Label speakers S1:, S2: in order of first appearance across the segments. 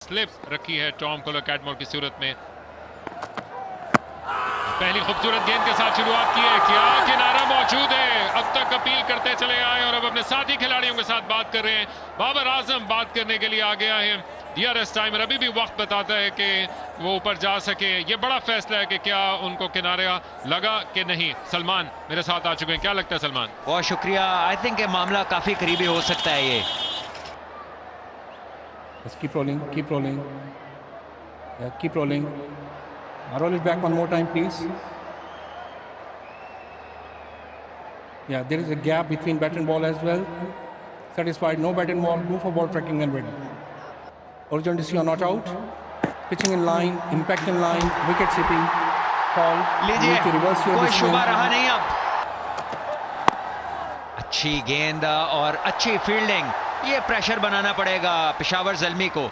S1: Slip रखी है Tom collar कैटमोर की सूरत में। पहली खूबसूरत गेंद के साथ शुरुआत की है, क्या किनारा मौजूद है। अब तक अपील करते चले आए और अब अपने साथी खिलाड़ियों के साथ बात कर रहे हैं। बाबर आजम बात करने के लिए आ गया है। DRS टाइमर अभी भी वक्त बताता है कि वो ऊपर जा सके। ये बड़ा फैसला है कि क्या उनको किनारा लगा कि नहीं। सलमान मेरे साथ आ चुके हैं, क्या लगता है सलमान?
S2: बहुत शुक्रिया। आई थिंक ये मामला काफी करीबी हो सकता है ये।
S3: Just keep rolling, keep rolling. Yeah, keep rolling. Roll it back one more time, please. Yeah, there is a gap between bat and ball as well. Satisfied, no bat and ball, move for ball tracking and ready. Urgent to see or not out. Pitching in line, impact in line, wicket sitting, call.
S2: लीजिए,
S3: Need to reverse your
S2: कोई
S3: decision.
S2: शुबा रहा नहीं अब। अच्छी गेंद और अच्छी fielding, ये प्रेशर बनाना पड़ेगा पेशावर ज़ल्मी को।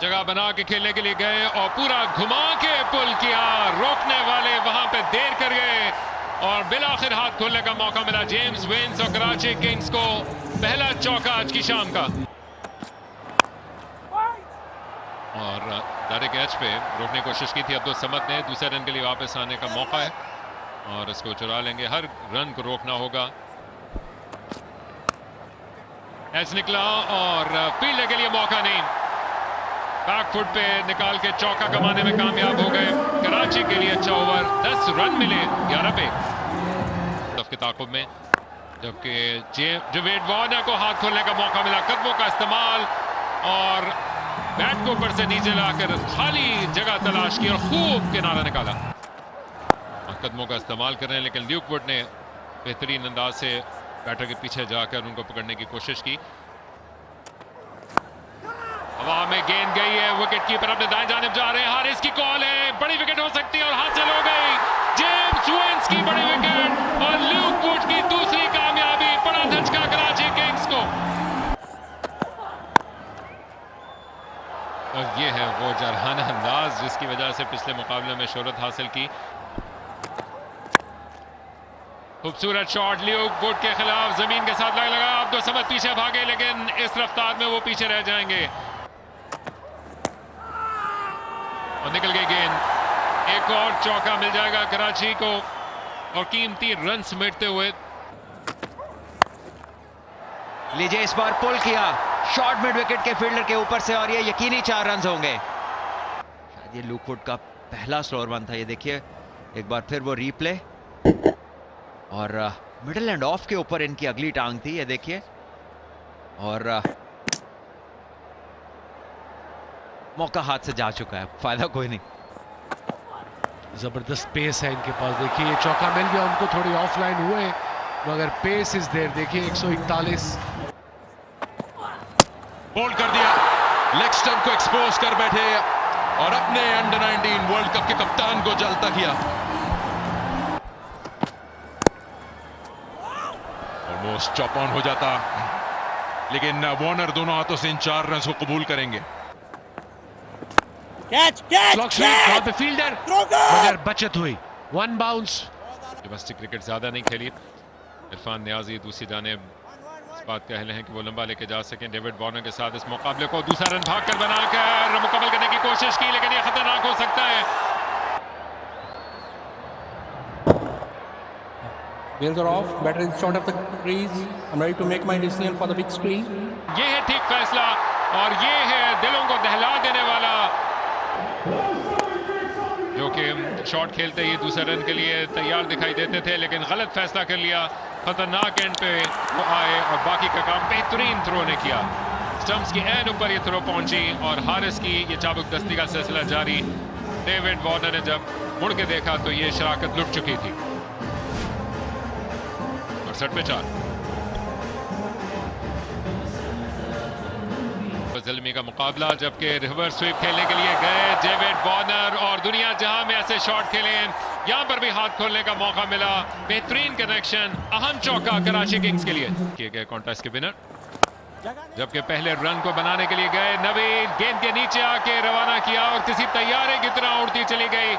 S1: जगह बना के खेलने के लिए गए और पूरा घुमा के पुल किया। रोकने वाले वहां पे देर कर गए और बिलाखिर हाथ खोलने का मौका मिला जेम्स वेन्स और कराची किंग्स को। पहला चौका आज की शाम का। और डायरेक्ट कैच पे रोकने की कोशिश की थी अब्दुल समद ने। दूसरे रन के लिए वापस आने का मौका है और इसको चुरा लेंगे। हर रन को रोकना होगा। एच निकला और फील्ड के लिए मौका नहीं। बैक फुट पे निकाल के चौका कमाने में कामयाब हो गए। कराची के लिए अच्छा ओवर, 10 रन मिले 11 पे के ताकुब में। जबकि जेवेड वार्नर को हाथ खोलने का मौका मिला। कदमों का इस्तेमाल और बैट को ऊपर से नीचे लाकर खाली जगह तलाश की और खूब किनारा निकाला। और कदमों का इस्तेमाल कर रहे हैं, लेकिन ल्यूक वुड ने बेहतरीन अंदाज से बैटर के पीछे जाकर उनको पकड़ने की कोशिश की। हवा में गेंद गई है, विकेट कीपर अपने दाएं जानिब जा रहे हैं। हारिस की कॉल है, बड़ी विकेट हो सकती है और हासिल हो गई। जेम्स वेन्स की बड़ी विकेट और ल्यूक वुड की दूसरी कामयाबी। बड़ा धचका कराची किंग्स को। और ये है वो जरहाना अंदाज जिसकी वजह से पिछले मुकाबले में शोहरत हासिल की। खूबसूरत शॉट ल्यूक वुड के खिलाफ जमीन के साथ लगा। अब्दुल समद पीछे भागे, लेकिन इस रफ्तार में वो पीछे रह जाएंगे और निकल गई गेंद। एक और चौका मिल जाएगा कराची को और कीमती रन समेटते हुए।
S2: लीजिए, इस बार पुल किया शॉर्ट मिड विकेट के फील्डर के ऊपर से और ये यकीनी 4 रन होंगे। शायद ये ल्यूक वुड का पहला स्लोअर वन था। ये देखिए एक बार फिर वो रीप्ले और मिडल एंड ऑफ के ऊपर इनकी अगली टांग थी। ये देखिए और मौका हाथ से जा चुका है, फायदा कोई नहीं।
S4: जबरदस्त पेस है इनके पास। देखिए ये चौका मिल गया उनको, थोड़ी ऑफलाइन हुए मगर पेस इज देयर। देखिए 141
S5: बोल्ड कर दिया, लेग स्टंप को एक्सपोज कर बैठे और अपने अंडर 19 वर्ल्ड कप के कप्तान को जलता किया। ऑलमोस्ट चॉप ऑन हो जाता, लेकिन वार्नर दोनों हाथों से इन 4 रन को कबूल करेंगे।
S4: क्लॉक स्वीप, वहां पे फील्डर मगर बचत हुई। 1 बाउंस।
S1: डोमेस्टिक क्रिकेट ज्यादा नहीं खेली। इरफान नियाजी दूसरी जानिब इस बात के अहल हैं कि वो लंबा लेके जा सकें। डेविड वार्नर के साथ इस मुकाबले को दूसरा रन भागकर बनाकर मुकम्मल करने की कोशिश की, लेकिन ये खतरनाक हो सकता है।
S3: Bails are off, batter is short of the crease. I'm ready to make my decision for the big screen.
S1: ये है ठीक फैसला और ये है दिलों को दहला देने वाला, जो कि शॉट खेलते ही दूसरे रन के लिए तैयार दिखाई देते थे, लेकिन गलत फैसला कर लिया। खतरनाक एंड पे वो आए और बाकी का काम बेहतरीन थ्रो ने किया। स्टंप्स की एंड ऊपर ये थ्रो पहुंची और हारिस की ये चाबुक दस्ती का सिलसिला जारी। डेविड वार्नर ने जब मुड़ के देखा तो ये शराकत लुट चुकी थी। 68 पे 4। ज़ल्मी का मुकाबला, जबकि रिवर्स स्वीप खेलने के लिए गए डेविड वार्नर और दुनिया जहां में ऐसे शॉट खेले हैं, यहां पर भी हाथ खोलने का मौका मिला। बेहतरीन कनेक्शन, अहम चौका कराची किंग्स के लिए किए गए कॉन्टेस्ट के विनर। जबकि पहले रन को बनाने के लिए गए नवीन, गेंद के नीचे आके रवाना किया और किसी तैयारे की तरह उड़ती चली गई।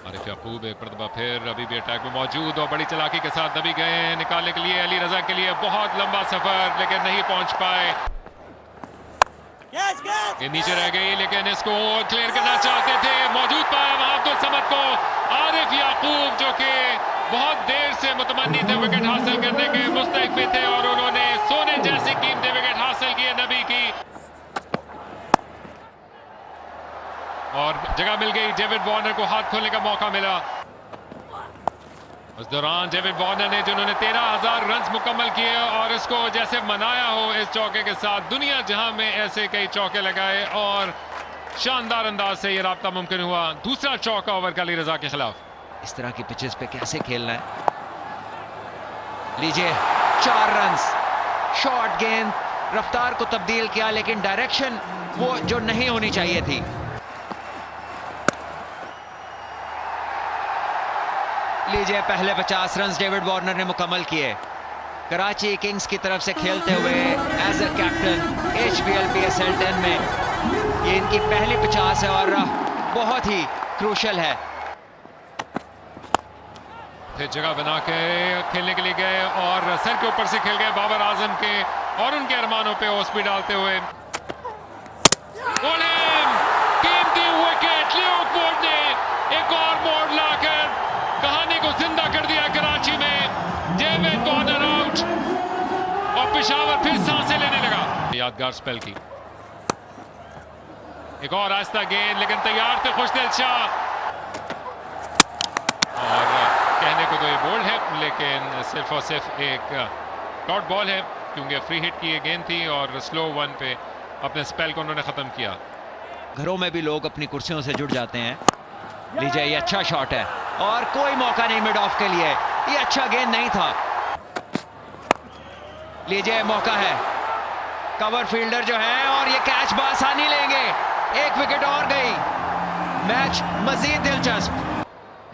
S1: आरिफ याकूब एक मरतबा फिर अभी भी अटैक में मौजूद और बड़ी चालाकी के साथ नबी गए निकालने के लिए अली रजा के लिए। बहुत लंबा सफर, लेकिन नहीं पहुंच पाए। ये नीचे रह गई, लेकिन इसको क्लियर करना चाहते थे, मौजूद पाया वहां अब्दुल समद को। आरिफ याकूब जो कि बहुत देर से मुतमन्नी थे विकेट हासिल करने के, मुस्तहिक भी थे, और उन्होंने सोने जैसी कीमती विकेट हासिल किए नबी की। और जगह मिल गई, डेविड वार्नर को हाथ खोलने का मौका मिला। उस दौरान डेविड वार्नर ने, जिन्होंने 13,000 रन मुकम्मल किए और इसको जैसे मनाया हो इस चौके के साथ, दुनिया जहां में ऐसे कई चौके लगाए और शानदार अंदाज से ये राब्ता मुमकिन हुआ। दूसरा चौका ओवर का अली रजा के खिलाफ।
S2: इस तरह की पिचेस पे कैसे खेलना है। लीजिए 4 रन, शॉर्ट गेंद, रफ्तार को तब्दील किया, लेकिन डायरेक्शन वो जो नहीं होनी चाहिए थी। लीजिए पहले 50 रन डेविड वार्नर ने मुकम्मल किए। कराची किंग्स की तरफ से खेलते हुए as a captain HBL PSL 10 में ये इनकी पहली 50 है और बहुत ही क्रूशल है।
S1: फिर जगह बना के खेलने के लिए गए और सर के ऊपर से खेल गए बाबर आजम के, और उनके अरमानों पे ओस भी डालते हुए। कीमती विकेट ल्यूक वुड ने एक और मोड़ लाकर कहानी को जिंदा कर दिया कराची में। डेविड वार्नर आउट और पेशावर फिर सांसें लेने लगा। यादगार स्पेल की एक और आस्था गेंद, लेकिन तैयार थे खुशदिल शाह। और कहने को तो ये बोल्ड है, लेकिन सिर्फ और सिर्फ एक डॉट बॉल है, क्योंकि फ्री हिट की ये गेंद थी और स्लो वन पे अपने स्पेल को उन्होंने खत्म किया।
S2: घरों में भी लोग अपनी कुर्सियों से जुड़ जाते हैं। लीजिए ये अच्छा शॉट है और कोई मौका नहीं मिड ऑफ के लिए, ये अच्छा गेंद नहीं था। लीजिए मौका है, कवर फील्डर जो है, और ये कैच बासानी लेंगे। एक विकेट और गई, मैच मजीद दिलचस्प।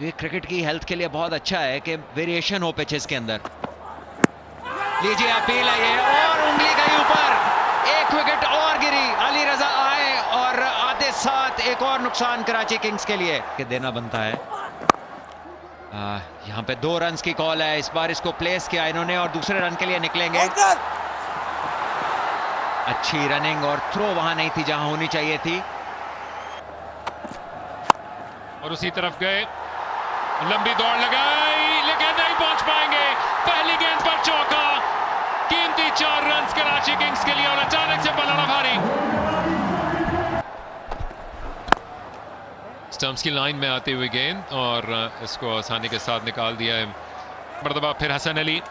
S2: ये क्रिकेट की हेल्थ के लिए बहुत अच्छा है कि वेरिएशन हो पिचेस के अंदर। लीजिए अपील है ये, और उंगली गई ऊपर, एक विकेट और गिरी। अली रजा आए और आते साथ एक और नुकसान कराची किंग्स के लिए कि देना बनता है। यहाँ पे 2 रन की कॉल है, इस बार इसको प्लेस किया इन्होंने और दूसरे रन के लिए निकलेंगे। अच्छी रनिंग और थ्रो वहां नहीं थी जहां होनी चाहिए थी।
S1: और उसी तरफ गए, लंबी दौड़ लगाई, लेकिन नहीं पहुंच पाएंगे। पहली गेंद पर चौका, कीमती 4 रन कराची किंग्स के लिए, और अचानक से पलड़ा भारी। स्टंप्स की लाइन में आती हुई गेंद और इसको आसानी के साथ निकाल दिया है। मरतबा फिर हसन अली,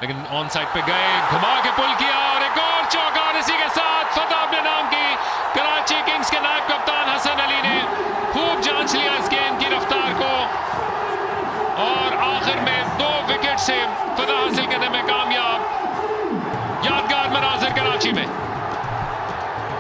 S1: लेकिन ऑन साइड पे गए, घुमा के पुल किया और एक और चौका। और इसी के साथ फतह अपने नाम की। कराची किंग्स के नायब कप्तान हसन अली ने खूब जांच लिया इस गेंद की रफ्तार को और आखिर में 2 विकेट से फतह हासिल